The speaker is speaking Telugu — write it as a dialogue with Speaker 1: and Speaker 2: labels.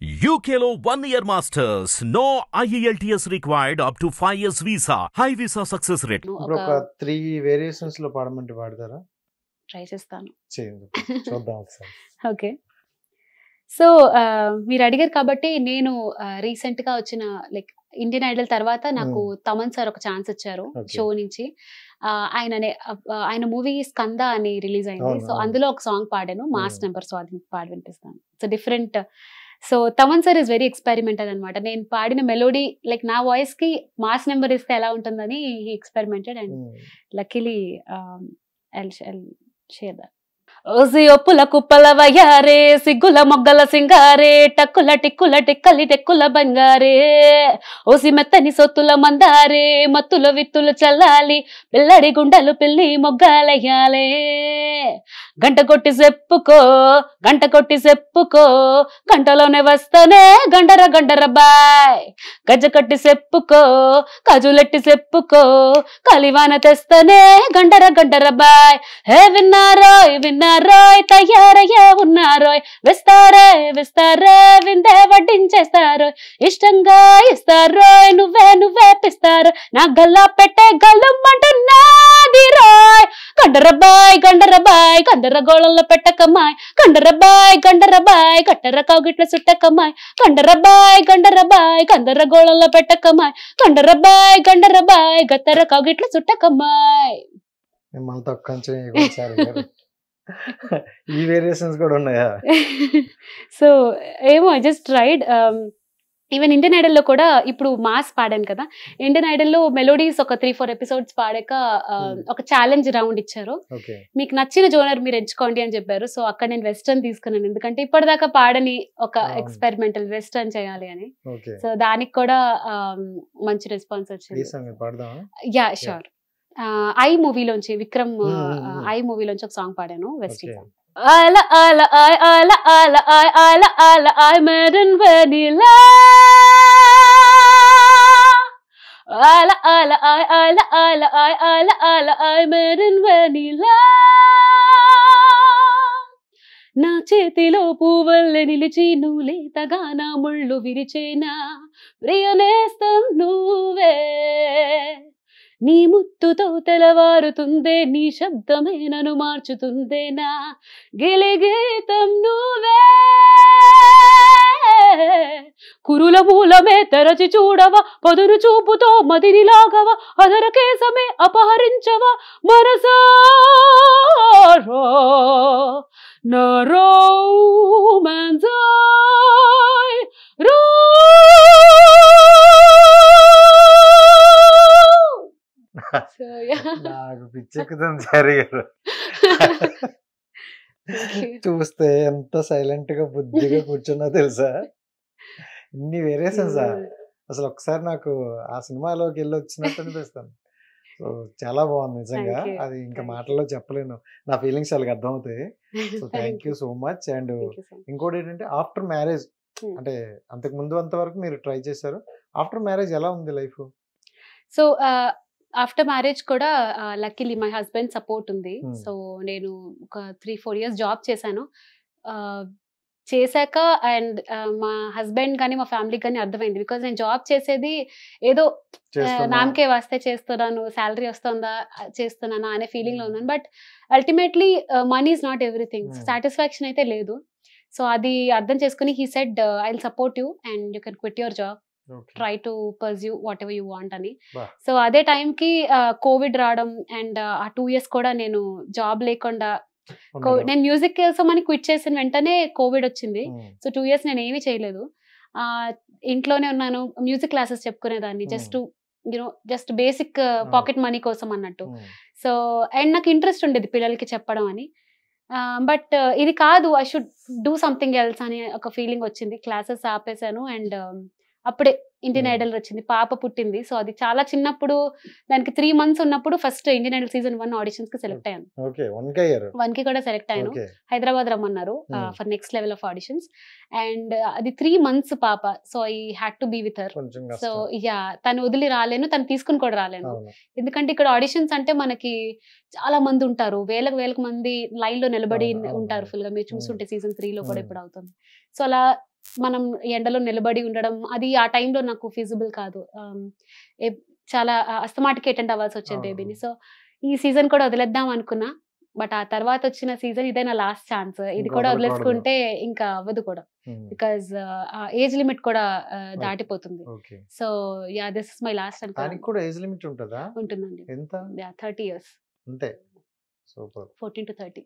Speaker 1: UKలో 1 year masters. No IELTS required up to 5 years visa. High visa success rate.
Speaker 2: ఇప్పుడు ఒక 3 వేరియేషన్స్ లో పాడమంటే పాడతారా?
Speaker 3: ట్రై చేస్తాను.
Speaker 2: చేయండి, చూద్దాం ఒకసారి.
Speaker 3: ఓకే, సో మీరు అడిగారు కాబట్టి నేను రీసెంట్ గా వచ్చిన లైక్ ఇండియన్ ఐడల్ తర్వాత నాకు తమన్ సార్ ఒక ఛాన్స్ ఇచ్చారు షో నుంచి. ఆయన మూవీ స్కంద అని రిలీజ్ అయింది. సో అందులో ఒక సాంగ్ పాడాను, మాస్ నెంబర్. సో అది పాడి వినిపిస్తాను. So different. So Thaman sir is very experimental అనమాట. నేను పాడిన మెలోడీ లైక్ నా వాయిస్ కి మాస్ నెంబర్ ఇస్తే ఎలా ఉంటుందని he experimented and luckily share that. ఓసి ఒప్పుల కుప్పల వయ్యారే, సిగ్గుల మొగ్గల సింగారే, టక్కుల టిక్కుల టిక్కలి టెక్కుల బంగారే, ఓసి మెత్తని సొత్తుల మందారే, మత్తుల విత్తులు చల్లాలి, పిల్లడి గుండెలు పిల్లి మొగ్గాలయ్యాలే, గంట కొట్టి చెప్పుకో గంట కొట్టి చెప్పుకో, గంటలోనే వస్తానే గండర గండర బాయ్, గజ్జ కట్టి చెప్పుకో కజులెట్టి చెప్పుకో, కలివాన తెస్తానే గండర గండర బాయ్. హే విన్నారోయ్ విన్నారోయ్, తయారయ్యే ఉన్నారోయ్, విస్తారే విస్తారే విందే వడ్డించేస్తారోయ్, ఇష్టంగా ఇస్తారోయ్, నువ్వే నువ్వే పిస్తారు, నా గల్లా పెట్టే గల్లుమంటున్నాది రోయ్, గండరబాయ్ గండరబాయ్ గండర గోళంలో పెట్టకమ్మాయ్, గండరబాయ్ గండరబాయ్ గట్టర కౌగిట్ల సుట్టకమ్మాయ్, గండరబాయ్ గండరబాయ్ గండర గోళంలో పెట్టకమ్మాయ్, గండరబాయ్ గండరబాయ్ గత్తర కౌగిట్ల సుట్టకమ్మాయ్.
Speaker 2: మనతో కొంచెం ఈ వేరియేషన్స్ కూడా ఉన్నాయా?
Speaker 3: సో ఏమో just tried. Even Indian Idol లో కూడా ఇప్పుడు మాస్ పాడాను కదా, ఇండియన్ ఐడల్ లో మెలోడీస్ ఒక 3-4 ఎపిసోడ్స్ పాడాక ఒక ఛాలెంజ్ రౌండ్ ఇచ్చారు. మీకు నచ్చిన జోనర్ మీరు ఎంచుకోండి అని చెప్పారు. సో అక్కడ నేను వెస్టర్న్ తీసుకున్నాను, ఎందుకంటే ఇప్పటిదాకా పాడని ఒక ఎక్స్పెరిమెంటల్ వెస్టర్న్ చేయాలి అని. సో దానికి కూడా మంచి రెస్పాన్స్ వచ్చింది. Yeah sure. ఐ మూవీలోంచి విక్రమ్ ఐ మూవీలోంచి ఒక సాంగ్ పాడాను, western song. Ala ala I ala ala I ala ala I made in vanilla. Ala ala I ala ala I ala ala I made in vanilla. నా చేతిలో పువ్వులే నిలిచి నువ్వులేతగా నా ముళ్ళు విరిచేనా, ప్రియనేస్తం నువ్వే, నీ ముత్తుతో తెలవారుతుందే, నీ శబ్దమే నన్ను మార్చుతుందే, నా గిలిగీతం నువ్వే, కురుల మూలమే తెరచి చూడవా, పదును చూపుతో మదిని లాగవా, అదర కేసమే అపహరించవా, మనసా నా రోమాన్స్
Speaker 2: నాకు పిచ్చెక్కుతుంది సార్ గారు. చూస్తే ఎంత సైలెంట్ గా బుద్ధిగా కూర్చున్నా తెలుసా, ఇన్ని వేరియేషన్స్. అసలు ఒకసారి నాకు ఆ సినిమాలోకి వెళ్ళి వచ్చినట్టు అనిపిస్తాను. సో చాలా బాగుంది నిజంగా, అది ఇంకా మాటల్లో చెప్పలేను, నా ఫీలింగ్స్ వాళ్ళకి అర్థమవుతాయి. So thank you so much. And ఇంకోటి ఏంటంటే ఆఫ్టర్ మ్యారేజ్, అంటే అంతకు ముందు అంతవరకు మీరు ట్రై చేశారు, ఆఫ్టర్ మ్యారేజ్ ఎలా ఉంది లైఫ్?
Speaker 3: సో ఆఫ్టర్ మ్యారేజ్ కూడా లక్కీలీ మై హస్బెండ్ సపోర్ట్ ఉంది. సో నేను ఒక 3-4 years జాబ్ చేశాను. చేశాక అండ్ మా హస్బెండ్ కానీ మా ఫ్యామిలీకి కానీ అర్థమైంది, బికాజ్ నేను జాబ్ చేసేది ఏదో నామకే వస్తే చేస్తున్నాను, శాలరీ వస్తుందా చేస్తున్నానా అనే ఫీలింగ్ లో ఉన్నాను. But ultimately money is not everything, satisfaction అయితే లేదు. సో అది అర్థం చేసుకుని he said I will support you and you can quit your job, try to pursue what ever you want అని. సో అదే టైంకి కోవిడ్ రావడం అండ్ ఆ 2 years కూడా నేను జాబ్ లేకుండా, నేను మ్యూజిక్ కోసం అని క్విట్ చేసిన వెంటనే కోవిడ్ వచ్చింది. సో 2 years నేను ఏమీ చేయలేదు, ఇంట్లోనే ఉన్నాను. మ్యూజిక్ క్లాసెస్ చెప్పుకునేదాన్ని, జస్ట్ బేసిక్ పాకెట్ మనీ కోసం అన్నట్టు. సో అండ్ నాకు ఇంట్రెస్ట్ ఉండేది పిల్లలకి చెప్పడం అని. బట్ ఇది కాదు, I should do something else అని ఒక ఫీలింగ్ వచ్చింది. క్లాసెస్ ఆపేశాను అండ్ అప్పుడే ఇండియన్ ఐడల్ వచ్చింది, పాప పుట్టింది. సో అది చాలా చిన్నప్పుడు, దానికి 3 months ఉన్నప్పుడు first Indian Idol season 1 auditions కి సెలెక్ట్ అయ్యాను. 1 కి కూడా సెలెక్ట్ అయ్యాను. హైదరాబాద్ రమ్మన్నారు for next level of auditions. And అది 3 months పాప. So I had to be with her. So yeah, తను వదిలి రాలేను, తను తీసుకుని కూడా రాలేను. ఎందుకంటే ఇక్కడ ఆడిషన్స్ అంటే మనకి చాలా మంది ఉంటారు, వేలకు మంది లైన్ లో నిలబడి ఉంటారు ఫుల్ గా. మీరు చూస్తుంటే సీజన్ 3 లో కూడా ఇప్పుడు అవుతుంది. సో అలా మనం ఎండలో నిలబడి ఉండడం అది ఆ టైంలో నాకు ఫీజిబుల్ కాదు. చాలా అస్తమాటికి అటెండ్ అవ్వాల్సి వచ్చేది బేబీని. సో ఈ సీజన్ కూడా వదిలేద్దాం అనుకున్నా. బట్ ఆ తర్వాత వచ్చిన సీజన్ ఇదే నా లాస్ట్ ఛాన్స్. ఇది కూడా వదిలేసుకుంటే ఇంకా అవ్వదు కూడా. బికాజ్ ఏజ్ లిమిట్ కూడా దాటిపోతుంది. So yeah this is my last
Speaker 2: దానికి కూడా ఏజ్ లిమిట్ ఉంటుందా?
Speaker 3: ఉంటుందండి.
Speaker 2: ఎంత?
Speaker 3: యా 30 years.
Speaker 2: అంతే. సూపర్.
Speaker 3: 14 to 30.